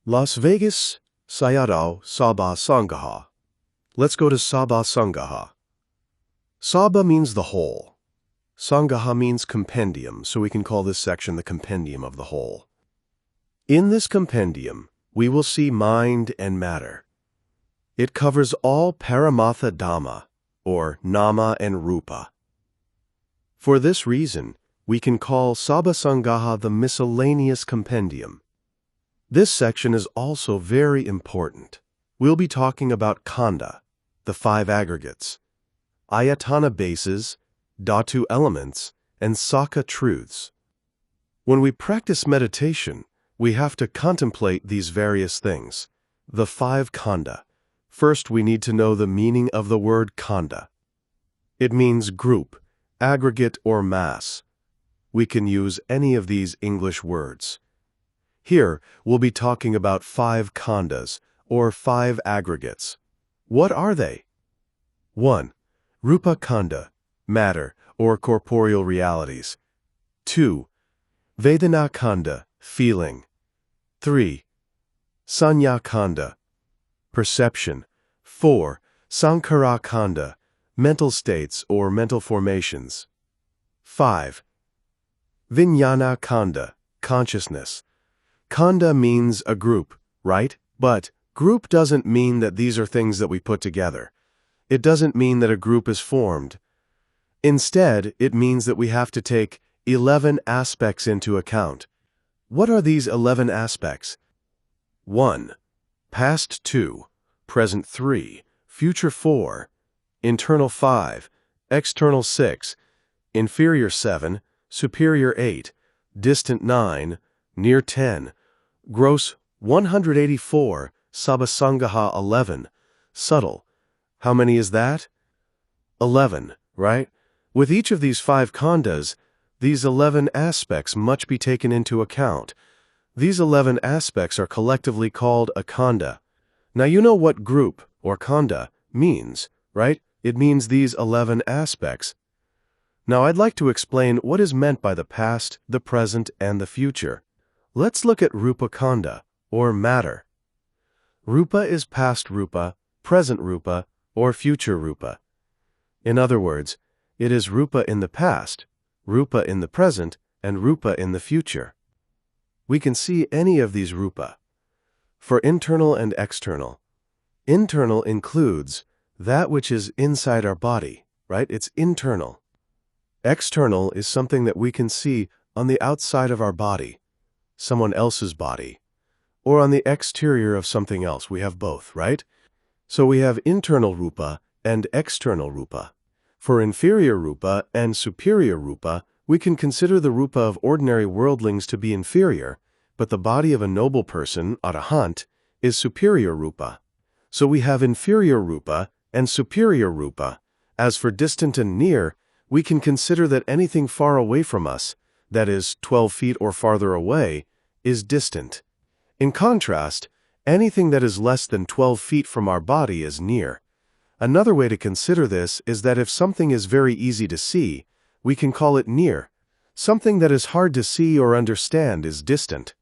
Las Vegas, Sayadaw, Sabha Sangaha. Let's go to Sabha Sangaha. Sabha means the whole. Sangaha means compendium, so we can call this section the compendium of the whole. In this compendium, we will see mind and matter. It covers all Paramatha Dhamma, or Nama and Rupa. For this reason, we can call Sabha Sangaha the miscellaneous compendium. This section is also very important. We'll be talking about Khandha, the 5 aggregates, Ayatana bases, Dhatu elements, and Sakha truths. When we practice meditation, we have to contemplate these various things. The 5 Khandha. First, we need to know the meaning of the word Khandha. It means group, aggregate, or mass. We can use any of these English words. Here, we'll be talking about 5 Khandhas, or 5 aggregates. What are they? 1. Rupa Khandha, matter, or corporeal realities. 2. Vedana Khandha, feeling. 3. Sanya Khandha, perception. 4. Sankhara Khandha, mental states or mental formations. 5. Vijnana Khandha, consciousness. Khandha means a group, right? But group doesn't mean that these are things that we put together. It doesn't mean that a group is formed. Instead, it means that we have to take 11 aspects into account. What are these 11 aspects? 1. Past 2, present 3, future 4, internal 5, external 6, inferior 7, superior 8, distant 9, near 10, gross 184, Sabhasangaha 11, subtle. How many is that? 11, right? With each of these 5 khandhas, these 11 aspects must be taken into account. These 11 aspects are collectively called a khandha. Now you know what group, or khandha, means, right? It means these 11 aspects. Now I'd like to explain what is meant by the past, the present, and the future. Let's look at Rupa Khandha, or matter. Rupa is past Rupa, present Rupa, or future Rupa. In other words, it is Rupa in the past, Rupa in the present, and Rupa in the future. We can see any of these Rupa. For internal and external. Internal includes that which is inside our body, right? It's internal. External is something that we can see on the outside of our body, someone else's body, or on the exterior of something else. We have both, right? So we have internal Rupa and external Rupa. For inferior Rupa and superior Rupa, we can consider the Rupa of ordinary worldlings to be inferior, but the body of a noble person, Arahant, is superior Rupa. So we have inferior Rupa and superior Rupa. As for distant and near, we can consider that anything far away from us, that is, 12 feet or farther away, is distant. In contrast, anything that is less than 12 feet from our body is near. Another way to consider this is that if something is very easy to see, we can call it near. Something that is hard to see or understand is distant.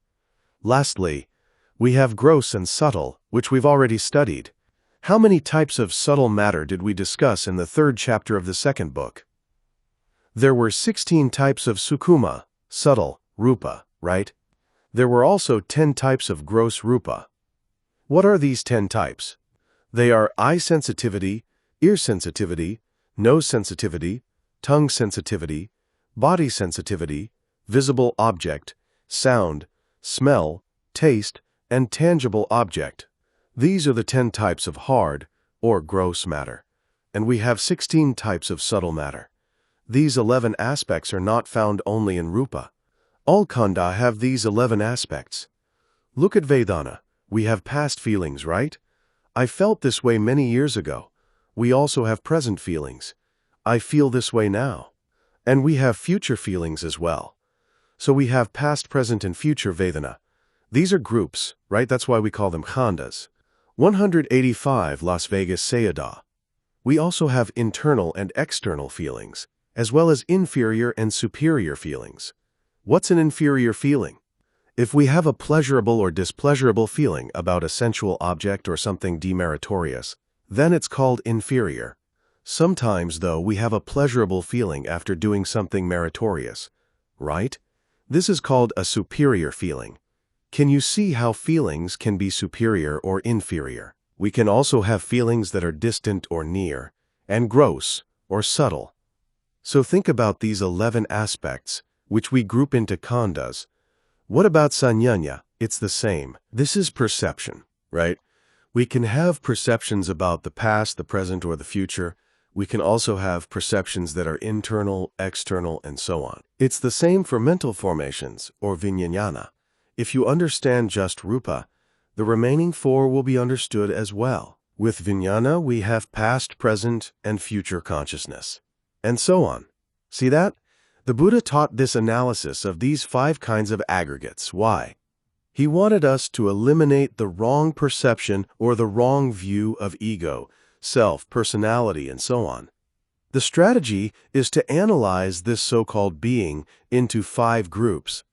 Lastly, we have gross and subtle, which we've already studied. How many types of subtle matter did we discuss in the 3rd chapter of the 2nd book? There were 16 types of sukuma, subtle, rupa, right? There were also 10 types of gross rupa. What are these 10 types? They are eye sensitivity, ear sensitivity, nose sensitivity, tongue sensitivity, body sensitivity, visible object, sound, smell, taste, and tangible object. These are the 10 types of hard, or gross matter. And we have 16 types of subtle matter. These 11 aspects are not found only in Rupa. All Khandha have these 11 aspects. Look at Vedana. We have past feelings, right? I felt this way many years ago. We also have present feelings. I feel this way now. And we have future feelings as well. So we have past, present, and future Vedana. These are groups, right? That's why we call them Khandhas. 185 Las Vegas Sayadaw. We also have internal and external feelings, as well as inferior and superior feelings. What's an inferior feeling? If we have a pleasurable or displeasurable feeling about a sensual object or something demeritorious, then it's called inferior. Sometimes, though, we have a pleasurable feeling after doing something meritorious, right? This is called a superior feeling. Can you see how feelings can be superior or inferior? We can also have feelings that are distant or near, and gross or subtle. So think about these 11 aspects, which we group into khandhas. What about sanyanya? It's the same. This is perception, right? We can have perceptions about the past, the present, or the future. We can also have perceptions that are internal, external, and so on. It's the same for mental formations, or vijnana. If you understand just rupa, the remaining 4 will be understood as well. With vijnana, we have past, present, and future consciousness, and so on. See that? The Buddha taught this analysis of these 5 kinds of aggregates. Why? He wanted us to eliminate the wrong perception or the wrong view of ego, self, personality, and so on. The strategy is to analyze this so-called being into 5 groups.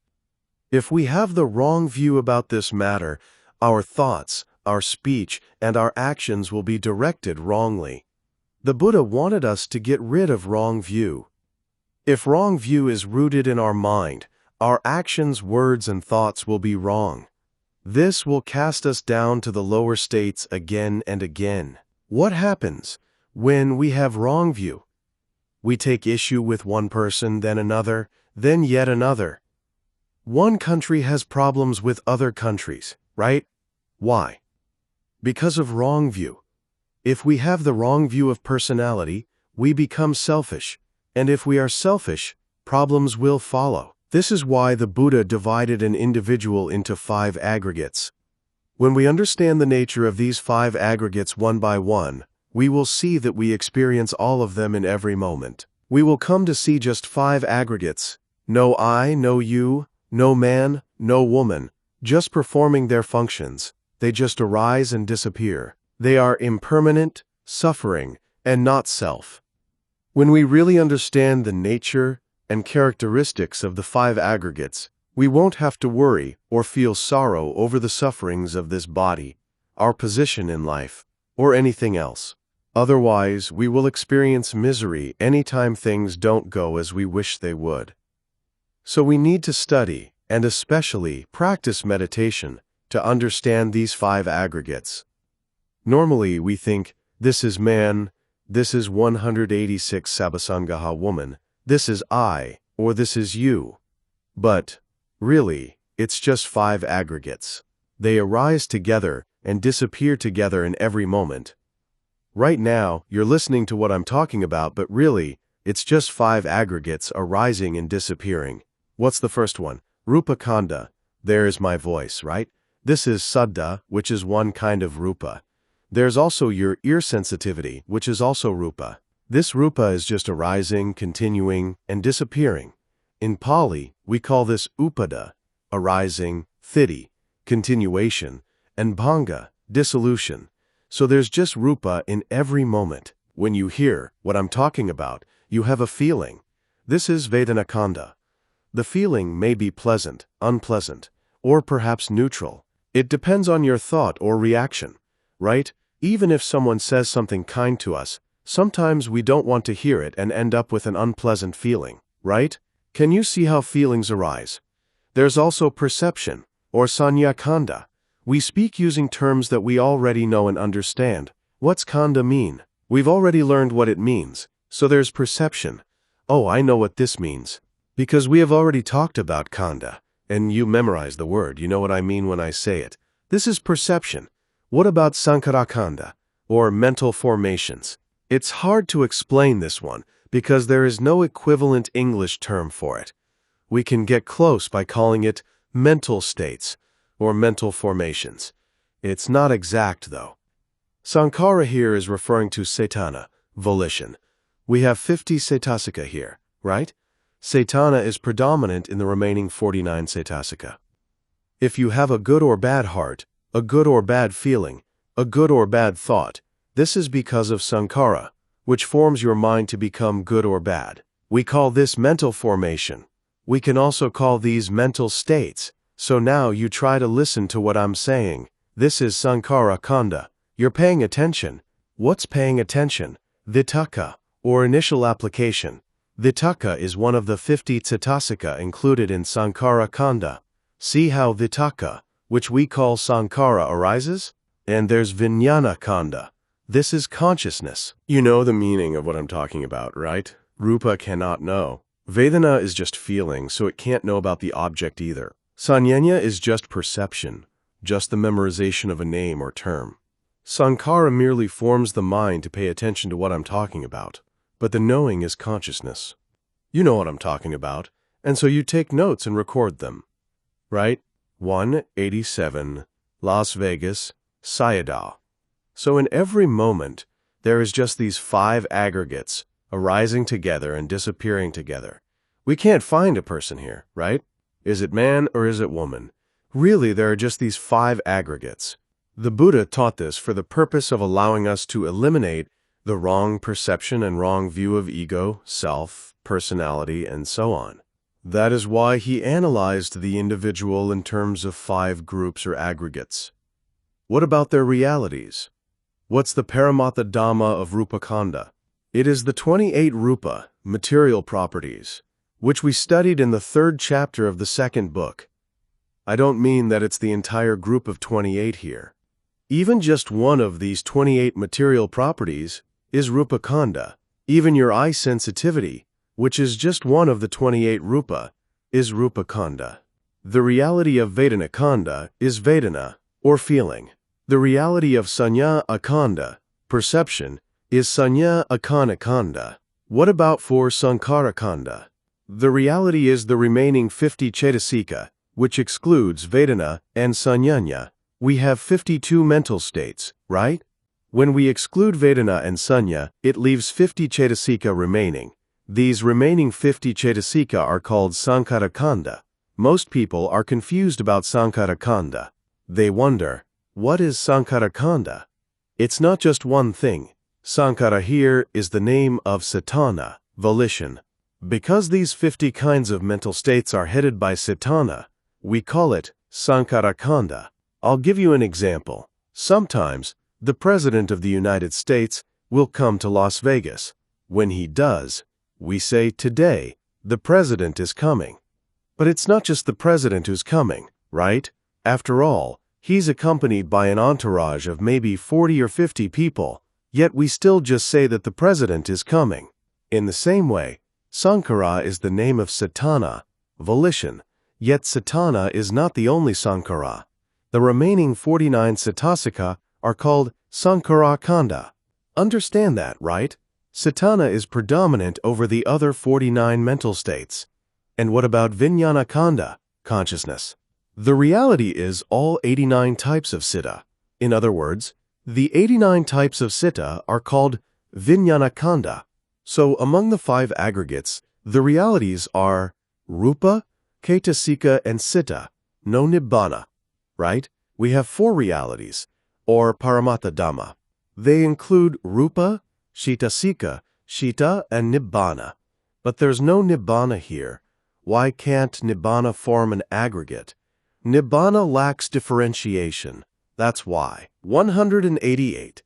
If we have the wrong view about this matter, our thoughts, our speech, and our actions will be directed wrongly. The Buddha wanted us to get rid of wrong view. If wrong view is rooted in our mind, our actions, words, and thoughts will be wrong. This will cast us down to the lower states again and again. What happens when we have wrong view? We take issue with one person, then another, then yet another. One country has problems with other countries, right? Why? Because of wrong view. If we have the wrong view of personality, we become selfish. And if we are selfish, problems will follow. This is why the Buddha divided an individual into 5 aggregates. When we understand the nature of these 5 aggregates one by one, we will see that we experience all of them in every moment. We will come to see just 5 aggregates: no I, no you, no man, no woman, just performing their functions. They just arise and disappear. They are impermanent, suffering, and not self. When we really understand the nature and characteristics of the 5 aggregates, we won't have to worry or feel sorrow over the sufferings of this body, our position in life, or anything else. Otherwise, we will experience misery anytime things don't go as we wish they would. So we need to study, and especially practice meditation, to understand these 5 aggregates. Normally, we think, this is man, this is 186 Sabbasangaha woman, this is I, or this is you. But, really, it's just 5 aggregates. They arise together and disappear together in every moment. Right now, you're listening to what I'm talking about, but really, it's just 5 aggregates arising and disappearing. What's the first one? Rupa Khandha. There's my voice, right? This is Saddha, which is one kind of rupa. There's also your ear sensitivity, which is also rupa. This rupa is just arising, continuing, and disappearing. In Pali, we call this upada, arising, thiti, continuation, and bhanga, dissolution. So there's just rupa in every moment. When you hear what I'm talking about, you have a feeling. This is Vedana Khandha. The feeling may be pleasant, unpleasant, or perhaps neutral. It depends on your thought or reaction, right? Even if someone says something kind to us, sometimes we don't want to hear it and end up with an unpleasant feeling, right? Can you see how feelings arise? There's also perception, or sanya khandha. We speak using terms that we already know and understand. What's khandha mean? We've already learned what it means, so there's perception. Oh, I know what this means. Because we have already talked about khandha, and you memorize the word, you know what I mean when I say it. This is perception. What about sankhara khandha, or mental formations? It's hard to explain this one, because there is no equivalent English term for it. We can get close by calling it mental states, or mental formations. It's not exact, though. Sankhara here is referring to cetana, volition. We have 50 cetasika here, right? Cetana is predominant in the remaining 49 cetasika. If you have a good or bad heart, a good or bad feeling, a good or bad thought, this is because of sankhara, which forms your mind to become good or bad. We call this mental formation. We can also call these mental states. So now you try to listen to what I'm saying. This is Sankhara Khandha. You're paying attention. What's paying attention? Vitakka, or initial application. Vitakka is one of the 50 Cetasika included in Sankhara Khandha. See how Vitakka, which we call Sankhara, arises? And there's Vijnana Khandha. This is consciousness. You know the meaning of what I'm talking about, right? Rupa cannot know. Vedana is just feeling, so it can't know about the object either. Sanjanya is just perception, just the memorization of a name or term. Sankhara merely forms the mind to pay attention to what I'm talking about, but the knowing is consciousness. You know what I'm talking about, and so you take notes and record them. Right? 187, Las Vegas, Sayadaw. So in every moment, there is just these 5 aggregates arising together and disappearing together. We can't find a person here, right? Is it man or is it woman? Really, there are just these 5 aggregates. The Buddha taught this for the purpose of allowing us to eliminate the wrong perception and wrong view of ego, self, personality, and so on. That is why he analyzed the individual in terms of 5 groups or aggregates. What about their realities? What's the Paramatha Dhamma of Rupa Khandha? It is the 28 rupa, material properties, which we studied in the 3rd chapter of the 2nd book. I don't mean that it's the entire group of 28 here. Even just one of these 28 material properties is Rupa Khandha. Even your eye sensitivity, which is just one of the 28 rupa, is Rupa Khandha. The reality of Vedana Khandha is Vedana, or feeling. The reality of Sanya Akanda, perception, is Sanya Akana Khandha. What about for Sankhara Khandha? The reality is the remaining 50 Cetasika, which excludes Vedana and Sanyanya. We have 52 mental states, right? When we exclude Vedana and Sanya, it leaves 50 Cetasika remaining. These remaining 50 Cetasika are called Sankhara Khandha. Most people are confused about Sankhara Khandha. They wonder, what is Sankhara Khandha? It's not just one thing. Sankhara here is the name of Satana, volition. Because these 50 kinds of mental states are headed by Satana, we call it Sankhara Khandha. I'll give you an example. Sometimes, the President of the United States will come to Las Vegas. When he does, we say, today, the President is coming. But it's not just the President who's coming, right? After all, he's accompanied by an entourage of maybe 40 or 50 people, yet we still just say that the President is coming. In the same way, Sankhara is the name of Satana, volition, yet Satana is not the only Sankhara. The remaining 49 Cetasika are called Sankhara Khandha. Understand that, right? Satana is predominant over the other 49 mental states. And what about Vijnana Khandha, consciousness? The reality is all 89 types of citta. In other words, the 89 types of citta are called Vijnana Khandha. So among the 5 aggregates, the realities are Rupa, Cetasika, and Citta, no Nibbana, right? We have 4 realities, or Paramatha Dhamma. They include Rupa, Cetasika, Citta, and Nibbana. But there's no Nibbana here. Why can't Nibbana form an aggregate? Nibbana lacks differentiation. That's why. 188.